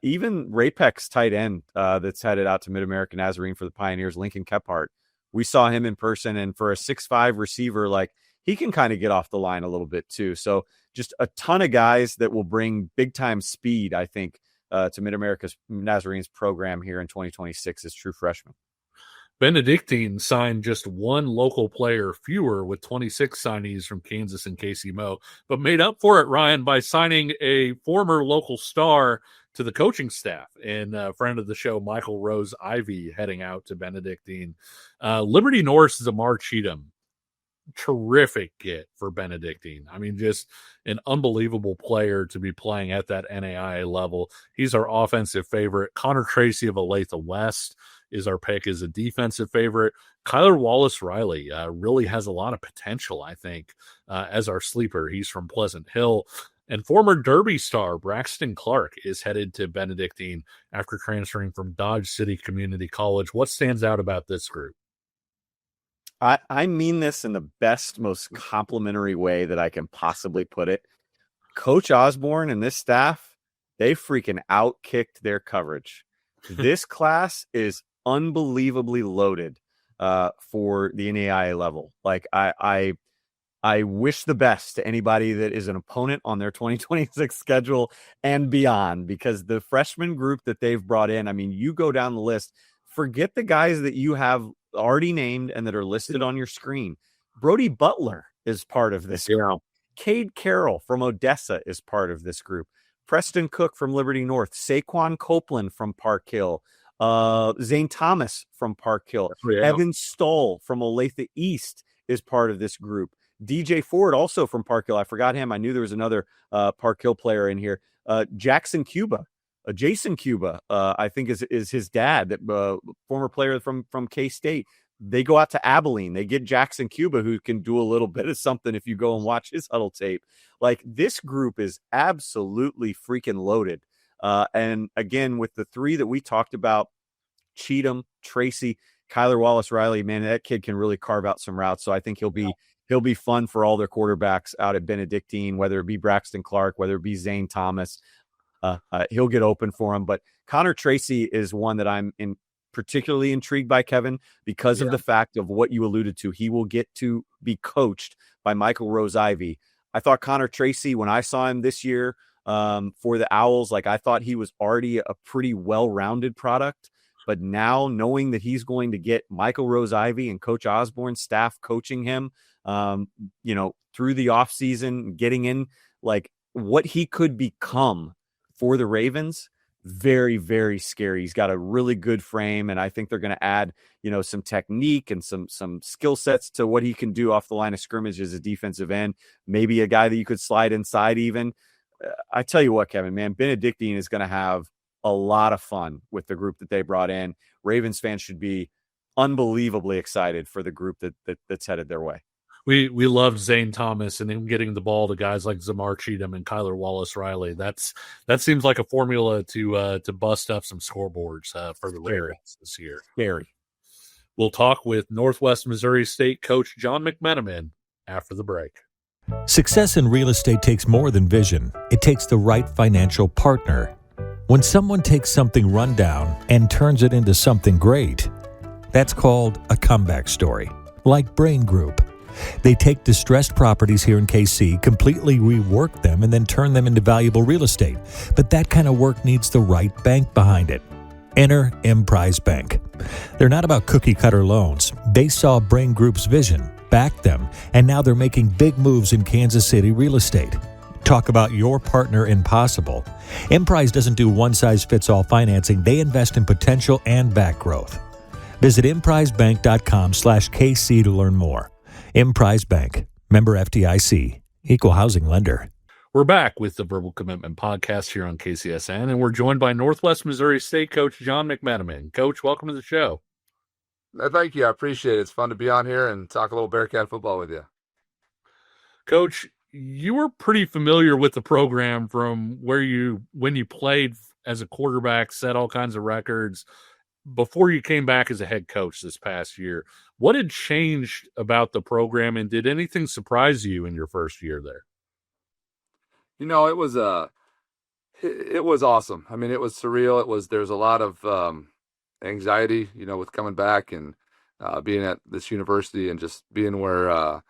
Even Rapek's tight end that's headed out to Mid-America Nazarene for the Pioneers, Lincoln Kephart. We saw him in person, and for a 6'5" receiver, like, he can kind of get off the line a little bit too. So just a ton of guys that will bring big-time speed, I think, to Mid-America Nazarene's program here in 2026 as true freshmen. Benedictine signed just one local player fewer with 26 signees from Kansas and Casey Moe, but made up for it, Ryan, by signing a former local star to the coaching staff, and a friend of the show, Michael Rose Ivy, heading out to Benedictine. Liberty North's Zamar Cheatham, terrific get for Benedictine. I mean, just an unbelievable player to be playing at that NAIA level. He's our offensive favorite. Connor Tracy of Olathe West is our pick as a defensive favorite. Kyler Wallace Riley really has a lot of potential, I think, as our sleeper. He's from Pleasant Hill. And former Derby star Braxton Clark is headed to Benedictine after transferring from Dodge City Community College. What stands out about this group? I mean this in the best, most complimentary way that I can possibly put it. Coach Osborne and this staff, they freaking outkicked their coverage. This class is unbelievably loaded for the NAIA level. Like, I wish the best to anybody that is an opponent on their 2026 schedule and beyond, because the freshman group that they've brought in, I mean, you go down the list, forget the guys that you have already named and that are listed on your screen. Brody Butler is part of this group. Cade Carroll from Odessa is part of this group. Preston Cook from Liberty North, Saquon Copeland from Park Hill, Zane Thomas from Park Hill, Evan Stoll from Olathe East is part of this group. DJ Ford also from Park Hill. I forgot him. I knew there was another Park Hill player in here. Jason Cuba, I think is his dad, that former player from K-State. They go out to Abilene. They get Jackson Cuba, who can do a little bit of something if you go and watch his huddle tape. Like, this group is absolutely freaking loaded. And again, with the three that we talked about, Cheatham, Tracy, Kyler Wallace Riley, man, that kid can really carve out some routes. So I think he'll be fun for all their quarterbacks out at Benedictine, whether it be Braxton Clark, whether it be Zane Thomas. He'll get open for him. But Connor Tracy is one that I'm particularly intrigued by, Kevin, because of the fact of what you alluded to. He will get to be coached by Michael Rose Ivy. I thought Connor Tracy, when I saw him this year for the Owls, like, I thought he was already a pretty well-rounded product. But now, knowing that he's going to get Michael Rose Ivy and Coach Osborne's staff coaching him, through the offseason, getting in, like, what he could become for the Ravens, very, very scary. He's got a really good frame, and I think they're going to add, some technique and some skill sets to what he can do off the line of scrimmage as a defensive end. Maybe a guy that you could slide inside even. I tell you what, Kevin, man, Benedictine is going to have a lot of fun with the group that they brought in. Ravens fans should be unbelievably excited for the group that's headed their way. We loved Zane Thomas and him getting the ball to guys like Zamar Cheatham and Kyler Wallace Riley. That seems like a formula to bust up some scoreboards for the Ravens this year. Scary. We'll talk with Northwest Missouri State coach John McMenamin after the break. Success in real estate takes more than vision. It takes the right financial partner. When someone takes something rundown and turns it into something great, that's called a comeback story, like Brain Group. They take distressed properties here in KC, completely rework them, and then turn them into valuable real estate. But that kind of work needs the right bank behind it. Enter Emprise Bank. They're not about cookie-cutter loans. They saw Brain Group's vision, backed them, and now they're making big moves in Kansas City real estate. Talk about your partner in possible. Emprise doesn't do one-size-fits-all financing. They invest in potential and back growth. Visit emprisebank.com/KC to learn more. Emprise Bank, member FDIC, equal housing lender. We're back with the Verbal Commitment Podcast here on KCSN, and we're joined by Northwest Missouri State coach John McMenamin. Coach, welcome to the show. Thank you. I appreciate it. It's fun to be on here and talk a little Bearcat football with you. Coach, you were pretty familiar with the program from when you played as a quarterback, set all kinds of records before you came back as a head coach this past year. What had changed about the program, and did anything surprise you in your first year there? It was awesome. I mean, it was surreal. There's a lot of anxiety, with coming back and being at this university and just being where,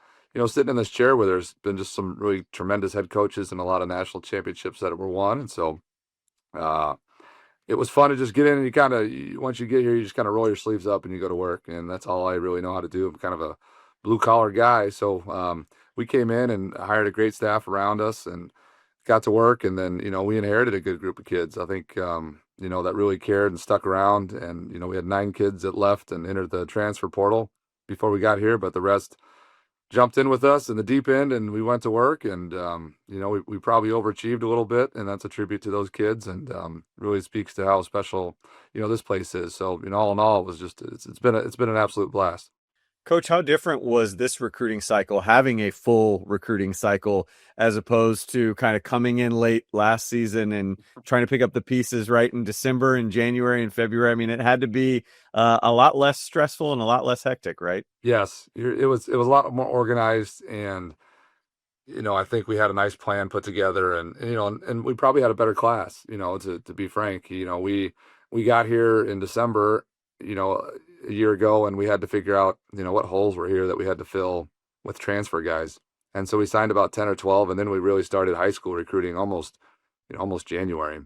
sitting in this chair where there's been just some really tremendous head coaches and a lot of national championships that were won. And so uh, it was fun to just get in and once you get here, you just kind of roll your sleeves up and you go to work. And that's all I really know how to do. I'm kind of a blue collar guy. So we came in and hired a great staff around us and got to work. And then, we inherited a good group of kids. I think, that really cared and stuck around. And, we had 9 kids that left and entered the transfer portal before we got here, but the rest jumped in with us in the deep end and we went to work and, we probably overachieved a little bit and that's a tribute to those kids and really speaks to how special, this place is. So, all in all, it was just, it's been an absolute blast. Coach, how different was this recruiting cycle, having a full recruiting cycle, as opposed to kind of coming in late last season and trying to pick up the pieces right in December and January and February? I mean, it had to be a lot less stressful and a lot less hectic, right? Yes, it was a lot more organized and, I think we had a nice plan put together and we probably had a better class, to be frank. We got here in December, a year ago and we had to figure out, what holes were here that we had to fill with transfer guys. And so we signed about 10 or 12 and then we really started high school recruiting almost January.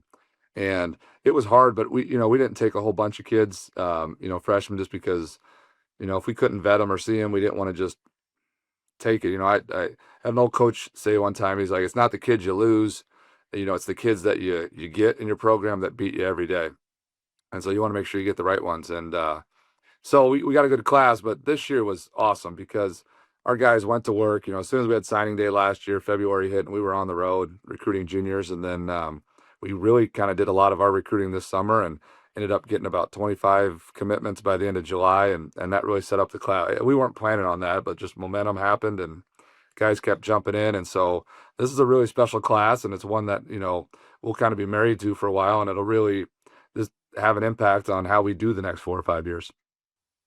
And it was hard, but we didn't take a whole bunch of kids, freshmen just because, if we couldn't vet them or see them, we didn't want to just take it. I had an old coach say one time, he's like, it's not the kids you lose, it's the kids that you get in your program that beat you every day. And so you want to make sure you get the right ones. And so we got a good class, but this year was awesome because our guys went to work. As soon as we had signing day last year, February hit, and we were on the road recruiting juniors. And then we really kind of did a lot of our recruiting this summer and ended up getting about 25 commitments by the end of July. And that really set up the class. We weren't planning on that, but just momentum happened and guys kept jumping in. And so this is a really special class, and it's one that, we'll kind of be married to for a while, and it'll really just have an impact on how we do the next 4 or 5 years.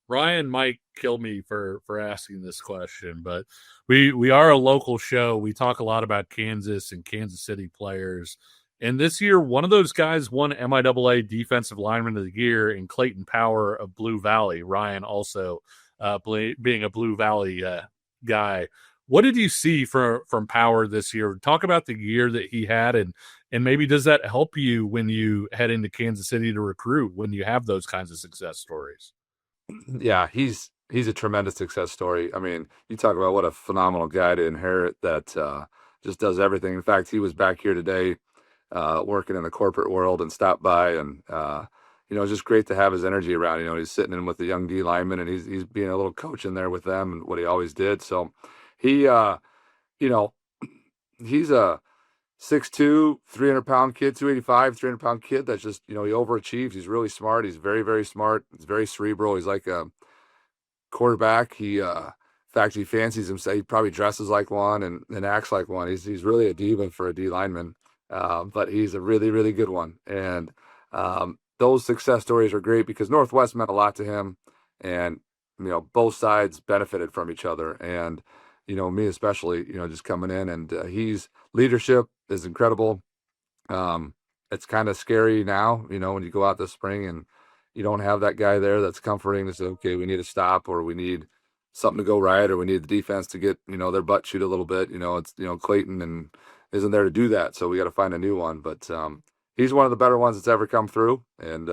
Ryan might kill me for asking this question, but we are a local show. We talk a lot about Kansas and Kansas City players. And this year, one of those guys won MIAA Defensive Lineman of the Year in Clayton Power of Blue Valley. Ryan also being a Blue Valley guy. What did you see from Power this year? Talk about the year that he had, and maybe does that help you when you head into Kansas City to recruit, when you have those kinds of success stories? Yeah, he's a tremendous success story. I mean, you talk about what a phenomenal guy to inherit that just does everything. In fact, he was back here today working in the corporate world and stopped by and it's just great to have his energy around. He's sitting in with the young D lineman and he's being a little coach in there with them and what he always did. So he he's a 6'2", 300-pound kid, 285, 300-pound kid that's just, he overachieves. He's really smart. He's very, very smart. He's very cerebral. He's like a quarterback. In fact, he fancies himself. He probably dresses like one and acts like one. He's really a diva for a D lineman, but he's a really, really good one. And those success stories are great because Northwest meant a lot to him. And, both sides benefited from each other. And, me especially, just coming in and he's leadership is incredible. It's kind of scary now, when you go out this spring and you don't have that guy there that's comforting to say, okay, we need to stop or we need something to go right or we need the defense to get, their butt chewed a little bit. It's, Clayton and isn't there to do that. So we got to find a new one. But he's one of the better ones that's ever come through. And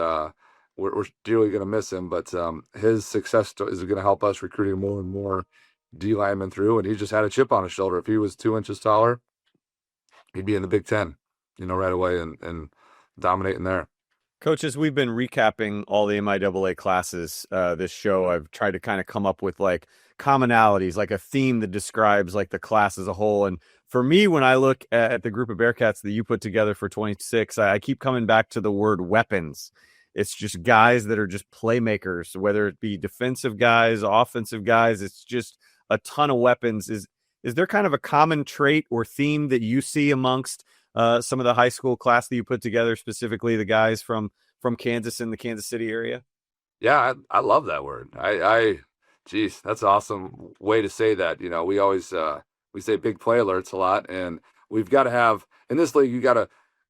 we're dearly going to miss him. But his success is going to help us recruiting more and more D linemen through. And he just had a chip on his shoulder. If he was 2 inches taller, he'd be in the Big Ten, right away and dominating there. Coaches, we've been recapping all the MIAA classes this show. I've tried to kind of come up with like commonalities, like a theme that describes like the class as a whole. And for me, when I look at the group of Bearcats that you put together for 26, I keep coming back to the word weapons. It's just guys that are just playmakers, whether it be defensive guys, offensive guys. It's just a ton of weapons. Is there kind of a common trait or theme that you see amongst some of the high school class that you put together, specifically the guys from Kansas and the Kansas City area? Yeah, I love that word. Geez, that's an awesome way to say that. We always we say big play alerts a lot, and we've got to have in this league. You got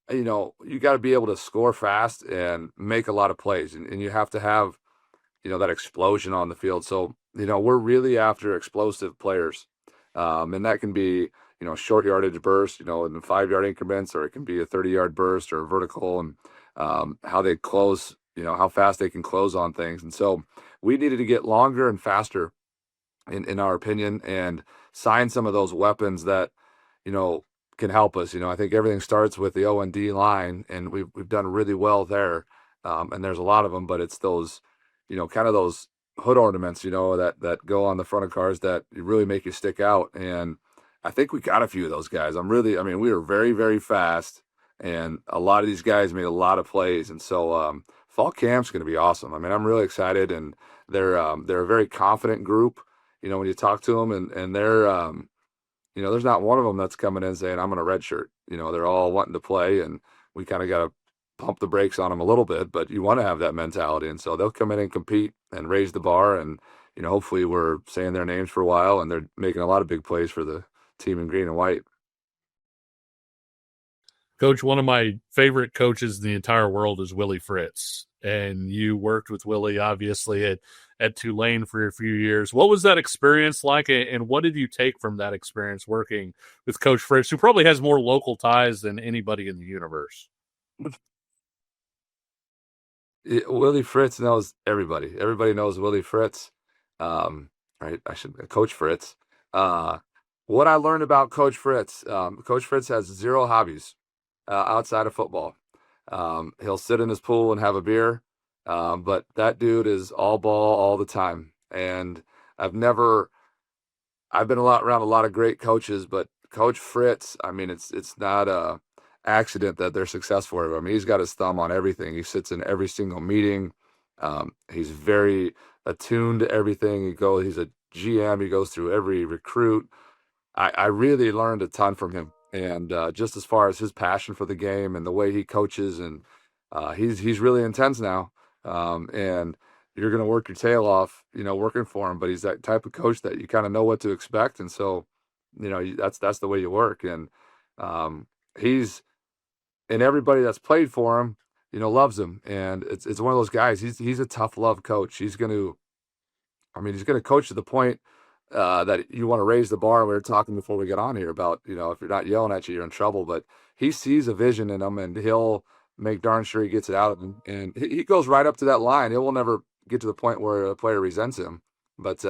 to be able to score fast and make a lot of plays, and you have to have that explosion on the field. So we're really after explosive players, and that can be short yardage burst, in 5-yard increments, or it can be a 30-yard burst or a vertical, and how they close, how fast they can close on things. And so we needed to get longer and faster, in our opinion, and sign some of those weapons that can help us. I think everything starts with the O&D line, and we've done really well there. And there's a lot of them, but it's those, kind of those hood ornaments, that go on the front of cars that really make you stick out. And I think we got a few of those guys. We were very, very fast, and a lot of these guys made a lot of plays. And so fall camp's going to be awesome. I'm really excited, and they're a very confident group. When you talk to them, and they're there's not one of them that's coming in saying, I'm going to redshirt. They're all wanting to play, and we kind of got to pump the brakes on them a little bit, but you want to have that mentality. And so they'll come in and compete and raise the bar. And, hopefully we're saying their names for a while, and they're making a lot of big plays for the team in green and white. Coach, one of my favorite coaches in the entire world is Willie Fritz. And you worked with Willie, obviously, at Tulane for a few years. What was that experience like, and what did you take from that experience working with Coach Fritz, who probably has more local ties than anybody in the universe? Willie Fritz knows everybody. Everybody knows Willie Fritz. Right? Coach Fritz. What I learned about Coach Fritz, Coach Fritz has 0 hobbies outside of football. He'll sit in his pool and have a beer, but that dude is all ball all the time. And I've been around a lot of great coaches, but Coach Fritz, it's not a accident that they're successful. He's got his thumb on everything. He sits in every single meeting. He's very attuned to everything. He's a GM. He goes through every recruit. I really learned a ton from him. And just as far as his passion for the game and the way he coaches, and he's really intense now. And you're going to work your tail off, working for him. But he's that type of coach that you kind of know what to expect. And so, that's the way you work. And and everybody that's played for him, loves him. And it's one of those guys. He's a tough love coach. He's going to coach to the point that you want to raise the bar. We were talking before we got on here about, if you're not yelling at you, you're in trouble. But he sees a vision in him, and he'll make darn sure he gets it out. And he goes right up to that line. It will never get to the point where a player resents him. But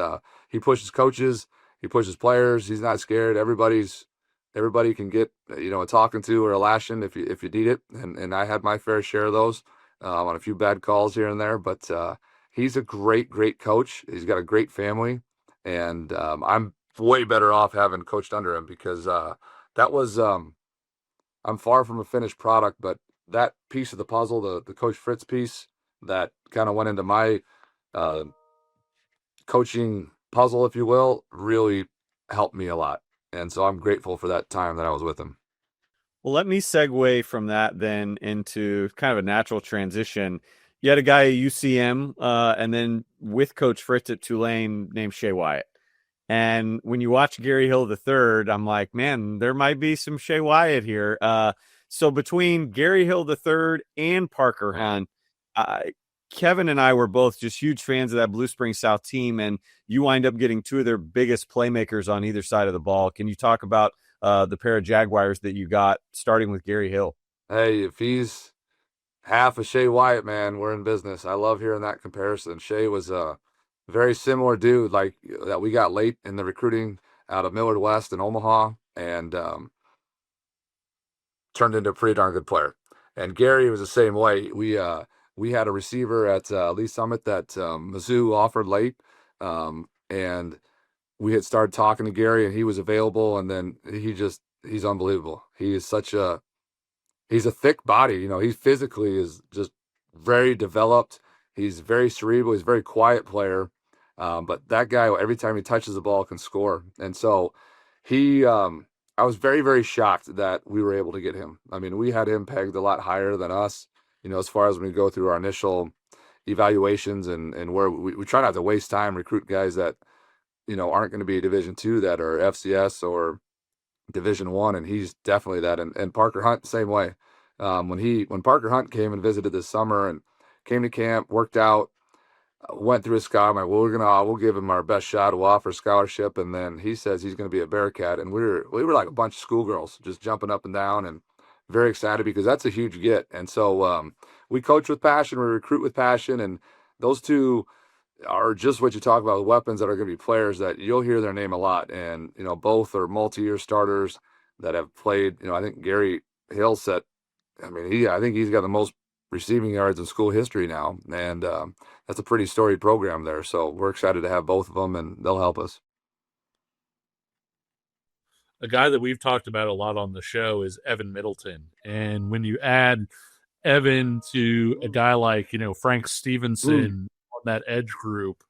he pushes coaches, he pushes players. He's not scared. Everybody can get a talking to or a lashing if you need it. And I had my fair share of those on a few bad calls here and there. But he's a great coach. He's got a great family. And I'm way better off having coached under him, because that was I'm far from a finished product, but that piece of the puzzle, the Coach Fritz piece that kind of went into my coaching puzzle, if you will, really helped me a lot. And so I'm grateful for that time that I was with him. Well, let me segue from that then into kind of a natural transition. You had a guy at UCM, and then with Coach Fritz at Tulane named Shea Wyatt. And when you watch Gary Hill III, I'm like, man, there might be some Shea Wyatt here. So between Gary Hill III and Parker Hunt, Kevin and I were both just huge fans of that Blue Spring South team, and you wind up getting 2 of their biggest playmakers on either side of the ball. Can you talk about the pair of Jaguars that you got, starting with Gary Hill? Hey, if he's half of Shea Wyatt, man, we're in business. I love hearing that comparison. Shea was a very similar dude like that we got late in the recruiting out of Millard West and Omaha, and turned into a pretty darn good player. And Gary was the same way. We had a receiver at Lee Summit that Mizzou offered late, and we had started talking to Gary, and he was available, and then he's unbelievable. He's a thick body. He physically is just very developed. He's very cerebral. He's a very quiet player. But that guy, every time he touches the ball, can score. And so I was very, very shocked that we were able to get him. We had him pegged a lot higher than us, as far as when we go through our initial evaluations, and where we try not to waste time, recruit guys that, aren't going to be Division II, that are FCS or Division I, and he's definitely that. And Parker Hunt, same way. When Parker Hunt came and visited this summer and came to camp, worked out, went through his scout. I'm like, well, we'll give him our best shot. We'll offer scholarship, and then he says he's going to be a Bearcat, and we were like a bunch of schoolgirls just jumping up and down and very excited because that's a huge get. And so we coach with passion, we recruit with passion, and those two are just what you talk about, weapons that are going to be players that you'll hear their name a lot. And both are multi-year starters that have played. I think Gary Hill set. I think he's got the most receiving yards in school history now, and that's a pretty storied program there. So we're excited to have both of them, and they'll help us. A guy that we've talked about a lot on the show is Evan Middleton, and when you add Evan to a guy like Frank Stevenson on that edge group,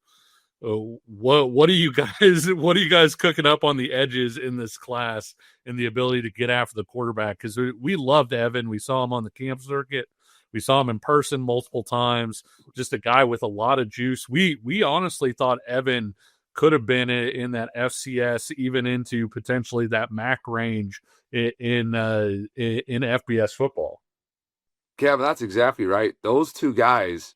what are you guys cooking up on the edges in this class and the ability to get after the quarterback? Because we loved Evan. We saw him on the camp circuit. We saw him in person multiple times. Just a guy with a lot of juice. We honestly thought Evan could have been in that FCS, even into potentially that MAC range in FBS football. Kevin, that's exactly right. Those two guys,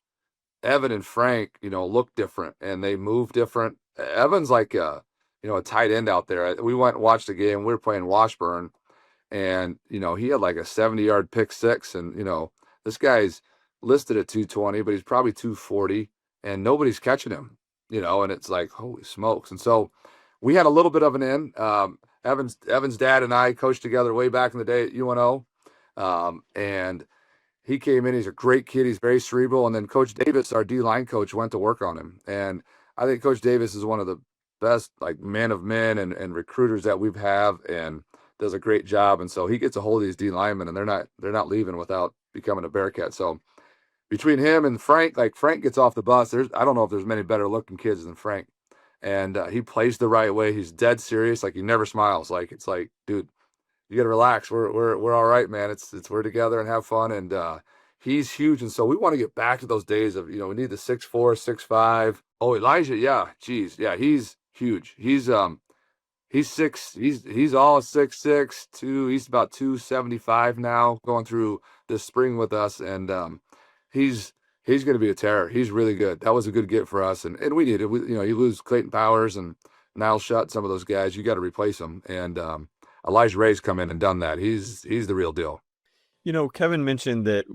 Evan and Frank, look different and they move different. Evan's like a tight end out there. We went and watched the game. We were playing Washburn, and he had like a 70-yard pick six, and this guy's listed at 220, but he's probably 240, and nobody's catching him. And it's like, holy smokes. And so we had a little bit of an in. Evan's dad and I coached together way back in the day at UNO. And he came in, he's a great kid. He's very cerebral. And then Coach Davis, our D-line coach, went to work on him. And I think Coach Davis is one of the best, like, man of men and recruiters that we've have, and does a great job. And so he gets a hold of these D linemen, and they're not leaving without becoming a Bearcat. So between him and Frank, like, Frank gets off the bus. I don't know if there's many better looking kids than Frank. And he plays the right way. He's dead serious. Like, he never smiles. Like, it's like, dude, you got to relax. We're all right, man. It's we're together and have fun. And he's huge. And so we want to get back to those days of, we need the 6'4", 6'5". Oh, Elijah. Yeah. Geez. Yeah. He's huge. He's all 6'6", he's about 275 now, going through this spring with us. And he's going to be a terror. He's really good. That was a good get for us. And we needed it. You lose Clayton Powers and Niles Shutt, some of those guys, you got to replace them. And Elijah Ray's come in and done that. He's the real deal. Kevin mentioned that,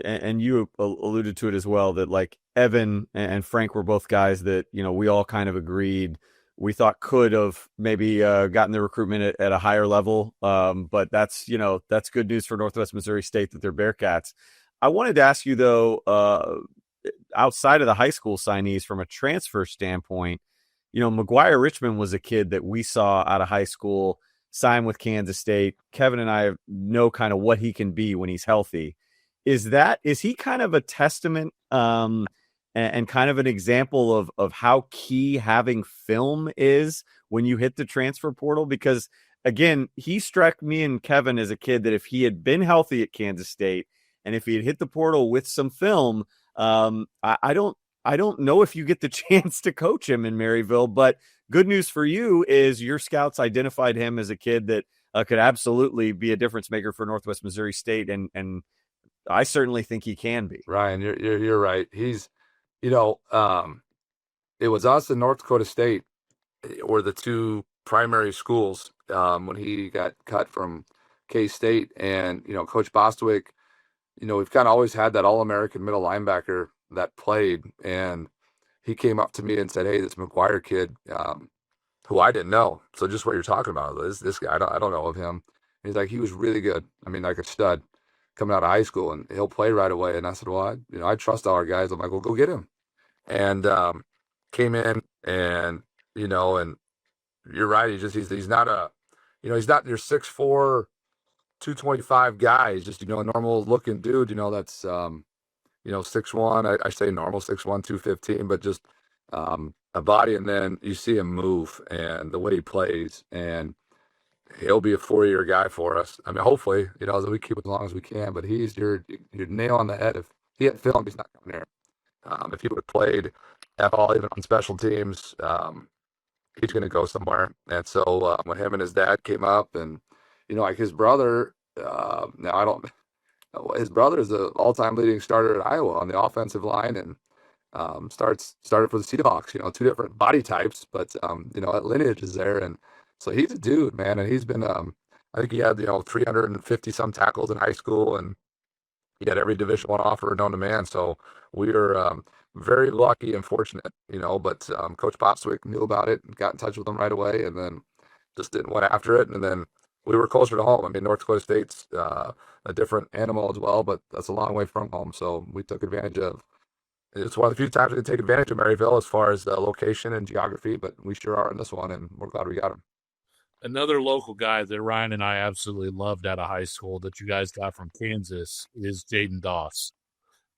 and you alluded to it as well, that like Evan and Frank were both guys that, we all kind of agreed we thought could have maybe gotten the recruitment at a higher level. But that's good news for Northwest Missouri State that they're Bearcats. I wanted to ask you, though, outside of the high school signees, from a transfer standpoint, McGuire Richmond was a kid that we saw out of high school sign with Kansas State. Kevin and I know kind of what he can be when he's healthy. Is he kind of a testament and kind of an example of how key having film is when you hit the transfer portal? Because, again, he struck me and Kevin as a kid that if he had been healthy at Kansas State and if he had hit the portal with some film, I don't know if you get the chance to coach him in Maryville. But good news for you is your scouts identified him as a kid that could absolutely be a difference maker for Northwest Missouri State, and I certainly think he can be. Ryan, you're right. He's, it was us and North Dakota State were the two primary schools when he got cut from K-State. And, Coach Bostwick, we've kind of always had that All-American middle linebacker that played. And he came up to me and said, hey, this McGuire kid, who I didn't know. So just what you're talking about, this guy, I don't know of him. And he's like, he was really good. I mean, like a stud coming out of high school, and he'll play right away. And I said, well, I trust all our guys. I'm like, well, go get him. And came in, and, and you're right. He's not he's not your 6'4", 225 guy. He's just, a normal looking dude, that's, 6'1", I say normal, 6'1", 215, but just a body. And then you see him move and the way he plays, and he'll be a 4-year guy for us. I mean, hopefully, as we keep it as long as we can, but he's your nail on the head. If he had film, he's not coming here. If he would have played at all, even on special teams, he's going to go somewhere. And so when him and his dad came up, and like his brother, his brother is the all-time leading starter at Iowa on the offensive line, and started for the Seahawks. Two different body types, but that lineage is there, and so he's a dude, man, and he's been I think he had 350 some tackles in high school, and he had every Division I offer known to man. So we are very lucky and fortunate, But Coach Bostwick knew about it and got in touch with him right away, and then just went after it, and then we were closer to home. I mean, North Dakota State's a different animal as well, but that's a long way from home, so we took advantage of. It's one of the few times we can take advantage of Maryville as far as location and geography, but we sure are in this one, and we're glad we got him. Another local guy that Ryan and I absolutely loved out of high school that you guys got from Kansas is Jaden Doss.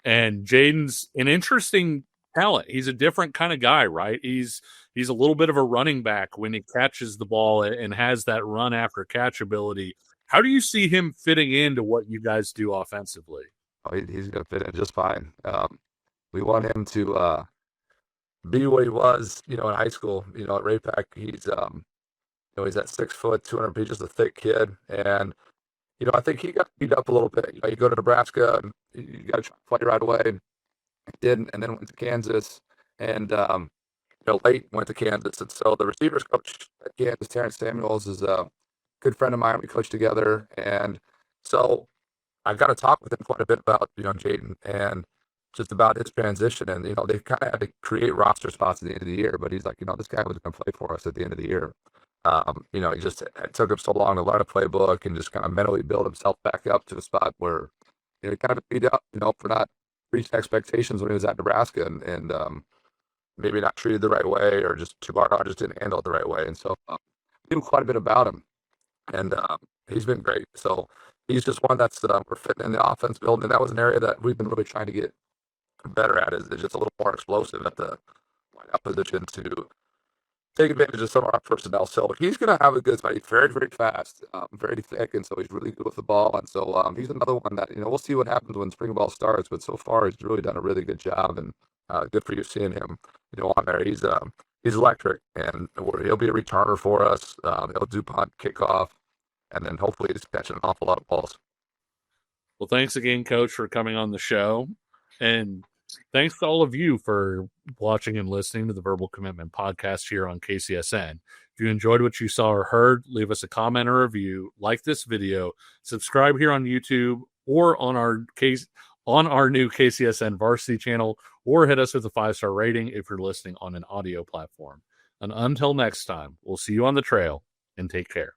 And Jaden's an interesting talent. He's a different kind of guy, right? He's a little bit of a running back when he catches the ball and has that run after catch ability. How do you see him fitting into what you guys do offensively? Oh, he's going to fit in just fine. We want him to be what he was, in high school. At Ray-Pac, he's he's at 6 foot, 200 pounds, just a thick kid, and I think he got beat up a little bit. You go to Nebraska, and you got to play right away. He didn't, and then went to Kansas, and late went to Kansas, and so the receivers coach at Kansas, Terrence Samuels, is a good friend of mine. We coached together, and so I got to talk with him quite a bit about Jaden and just about his transition, and they kind of had to create roster spots at the end of the year, but he's like, this guy was going to play for us at the end of the year. It took him so long to learn a playbook and just kind of mentally build himself back up to a spot where he kind of beat up, for not reaching expectations when he was at Nebraska, and maybe not treated the right way, or just too hard, just didn't handle it the right way. And so we knew quite a bit about him, and he's been great. So he's just one that's we're fitting in the offense building, and that was an area that we've been really trying to get better at, is just a little more explosive at the wideout position to take advantage of some of our personnel. So he's going to have a good spot. He's very, very fast, very thick, and so he's really good with the ball. And so he's another one that, we'll see what happens when spring ball starts, but so far he's really done a really good job, and good for you seeing him, on there. He's electric, and he'll be a returner for us. He'll do punt, kickoff, and then hopefully he's catching an awful lot of balls. Well, thanks again, Coach, for coming on the show. And thanks to all of you for watching and listening to the Verbal Commitment Podcast here on KCSN. If you enjoyed what you saw or heard, leave us a comment or review, like this video, subscribe here on YouTube or on our new KCSN Varsity channel, or hit us with a 5-star rating if you're listening on an audio platform. And until next time, we'll see you on the trail, and take care.